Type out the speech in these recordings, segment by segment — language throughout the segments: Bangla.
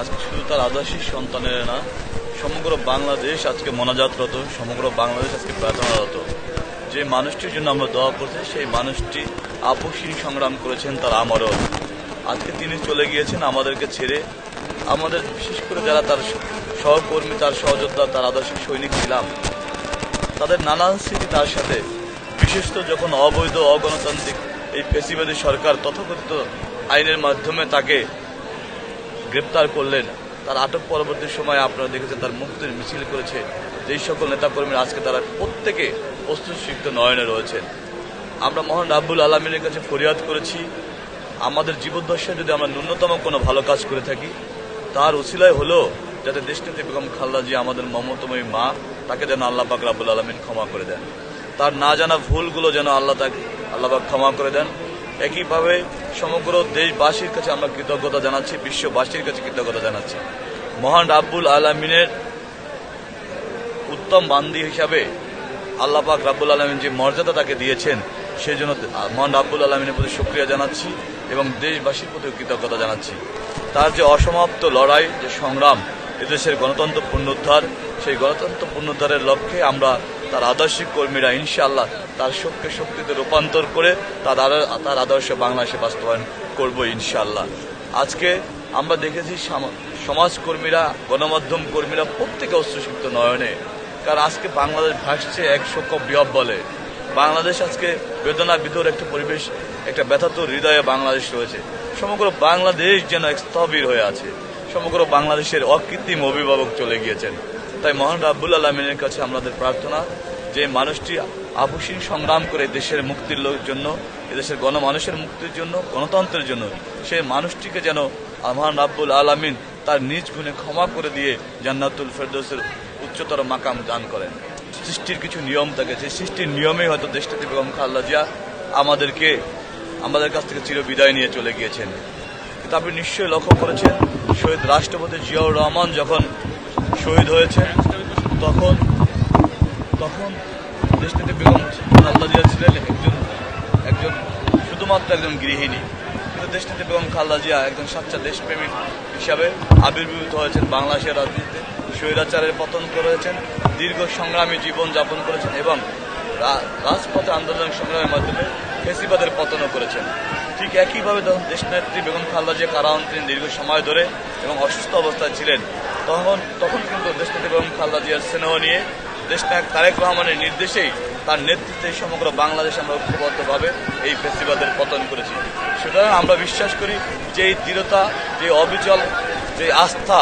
আজকে শুধু তার আদর্শিক সন্তানেরা না, সমগ্র বাংলাদেশ আজকে মোনাজাতরত, সমগ্র বাংলাদেশ আজকে প্রার্থনারত। যে মানুষটির জন্য আমরা দোয়া করছি, সেই মানুষটি আপসহীন সংগ্রাম করেছেন তার আমরণ। আজকে তিনি চলে গিয়েছেন আমাদেরকে ছেড়ে। আমাদের বিশেষ করে যারা তার সহকর্মী, তার সহযোদ্ধা, তার আদর্শিক সৈনিক ছিলাম, তাদের নানান স্মৃতি তার সাথে। বিশেষত যখন অবৈধ অগণতান্ত্রিক এই ফ্যাসিবাদী সরকার তথাকথিত আইনের মাধ্যমে তাকে গ্রেপ্তার করলেন, তার আটক পরবর্তী সময়ে আপনারা দেখেছেন তার মুক্তির মিছিল করেছে যেই সকল নেতাকর্মীরা আজকে তারা প্রত্যেকে অশ্রুসিক্ত নয়নে রয়েছেন। আমরা মহান রাব্বুল আলামিনের কাছে ফরিয়াদ করেছি, আমাদের জীবদ্দশায় যদি আমরা ন্যূনতম কোনো ভালো কাজ করে থাকি, তার উসিলায় হলো যাতে দেশনেত্রী বেগম খালেদা জিয়া আমাদের মমতাময়ী মা, তাকে যেন আল্লাহ পাক রাব্বুল আলামিন ক্ষমা করে দেন। তার না জানা ভুলগুলো যেন আল্লাহ পাক ক্ষমা করে দেন। একইভাবে সমগ্র দেশবাসীর কাছে আমরা কৃতজ্ঞতা জানাচ্ছি, বিশ্ববাসীর কাছে কৃতজ্ঞতা জানাচ্ছি। মহান রাব্বুল আলামিনের উত্তম বান্দি হিসাবে আল্লাহ পাক রাব্বুল আলামিন যে মর্যাদা তাকে দিয়েছেন, সেই জন্য মহান রাব্বুল আলামিনের প্রতি শুকরিয়া জানাচ্ছি এবং দেশবাসীর প্রতি কৃতজ্ঞতা জানাচ্ছি। তার যে অসমাপ্ত লড়াই, যে সংগ্রাম, এদেশের গণতন্ত্র পুনরুদ্ধার, সেই গণতন্ত্র পুনরুদ্ধারের লক্ষ্যে আমরা তার আদর্শিক কর্মীরা ইনশাআল্লাহ তার শক্তিতে রূপান্তর করে তার আদর্শ বাংলাদেশে বাস্তবায়ন করব ইনশাআল্লাহ। আজকে আমরা দেখেছি সমাজকর্মীরা, গণমাধ্যম কর্মীরা প্রত্যেকে অশ্রুসিক্ত নয়নে, কারণ আজকে বাংলাদেশ ভাসছে এক শোক বিহব বলে। বাংলাদেশ আজকে বেদনা বিধুর একটা পরিবেশ, একটা ব্যথাতুর হৃদয়ে বাংলাদেশ রয়েছে। সমগ্র বাংলাদেশ যেন এক স্থবির হয়ে আছে। সমগ্র বাংলাদেশের অকৃত্রিম অভিভাবক চলে গিয়েছেন। তাই মহান রাব্বুল আলামিনের কাছে আমাদের প্রার্থনা, যে মানুষটি আপসহীন সংগ্রাম করে দেশের মুক্তির জন্য, এদেশের গণমানুষের মুক্তির জন্য, গণতন্ত্রের জন্য, সেই মানুষটিকে যেন মহান রাব্বুল আলামিন তার নিজ গুণে ক্ষমা করে দিয়ে জান্নাতুল ফেরদৌসের উচ্চতর মাকাম দান করেন। সৃষ্টির কিছু নিয়ম থাকে, সেই সৃষ্টির নিয়মেই হয়তো দেশনেত্রী বেগম খালেদা জিয়া আমাদের কাছ থেকে চির বিদায় নিয়ে চলে গিয়েছেন। কিন্তু আপনি নিশ্চয়ই লক্ষ্য করেছেন, শহীদ রাষ্ট্রপতি জিয়াউর রহমান যখন শহীদ হয়েছেন, তখন দেশনেত্রী বেগম খালেদা জিয়া ছিলেন একজন শুধুমাত্র একজন গৃহিণী। কিন্তু দেশনেত্রী বেগম খালেদা জিয়া একজন সাচ্চা দেশপ্রেমিক হিসাবে আবির্ভূত হয়েছেন বাংলাদেশের রাজনীতিতে। স্বৈরাচারের পতন করেছেন, দীর্ঘ সংগ্রামী জীবন যাপন করেছেন এবং রাজপথে আন্দোলন সংগ্রামের মাধ্যমে ফ্যাসিবাদের পতনও করেছেন। ঠিক একইভাবে যখন দেশনেত্রী বেগম খালেদা জিয়া কারান্তরীণ দীর্ঘ সময় ধরে এবং অসুস্থ অবস্থায় ছিলেন, তখন কিন্তু দেশনেত্রী বেগম খালেদা জিয়ার স্নেহ নিয়ে দেশনায়ক তারেক রহমানের নির্দেশেই, তার নেতৃত্বে সমগ্র বাংলাদেশ আমরা ঐক্যবদ্ধভাবে এই ফ্যাসিবাদের পতন করেছি। সুতরাং আমরা বিশ্বাস করি যে এই দৃঢ়তা, যে অবিচল, যে আস্থা,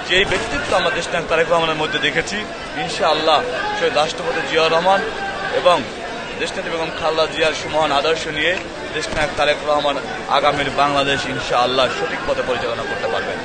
যে ব্যক্তিত্ব আমরা দেশনায়ক তারেক রহমানের মধ্যে দেখেছি, ইনশাআল্লাহ শহীদ রাষ্ট্রপতি জিয়াউর রহমান এবং দেশনেত্রী বেগম খালেদা জিয়ার সুমহান আদর্শ নিয়ে দেশনায়ক তারেক রহমান আগামীর বাংলাদেশ ইনশাআল্লাহ সঠিক পথে পরিচালনা করতে পারবেন।